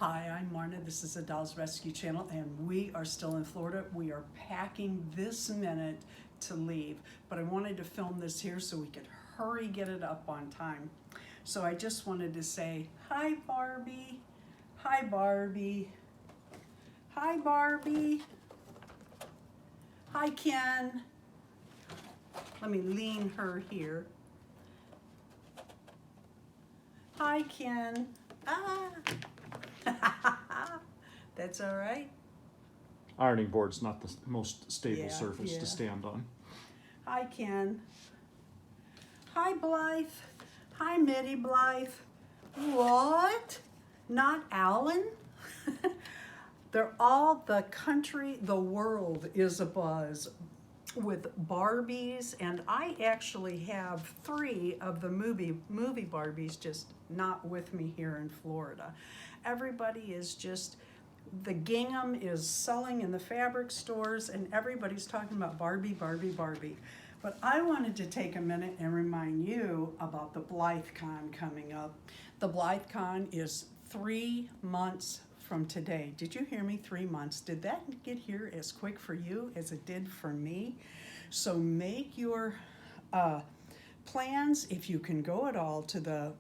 Hi, I'm Marna. This is the Dolls Rescue Channel, and we are still in Florida. We are packing this minute to leave, but I wanted to film this here so we could hurry get it up on time. So I just wanted to say, hi Barbie, hi Barbie, hi Barbie, hi Ken. Let me lean her here. Hi Ken. Ah. That's all right. Ironing board's not the most stable Yeah, surface yeah. to stand on. Hi Ken. Hi Blythe. Hi Mitty Blythe. What? Not Alan? They're all, the country, the world is abuzz with Barbies, and I actually have 3 of the movie Barbies just not with me here in Florida. Everybody is just, the gingham is selling in the fabric stores and everybody's talking about Barbie, Barbie, Barbie. But I wanted to take a minute and remind you about the BlytheCon coming up. The BlytheCon is 3 months from today. Did you hear me? 3 months. Did that get here as quick for you as it did for me? So make your plans, if you can go at all, to the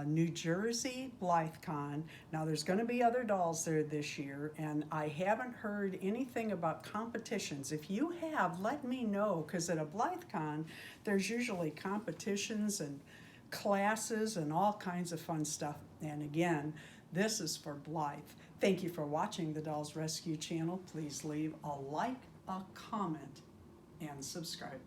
New Jersey BlytheCon. Now there's going to be other dolls there this year, and I haven't heard anything about competitions. If you have, let me know, because at a BlytheCon there's usually competitions and classes and all kinds of fun stuff. And again, this is for Blythe. Thank you for watching the Dolls Rescue Channel. Please leave a like, a comment, and subscribe.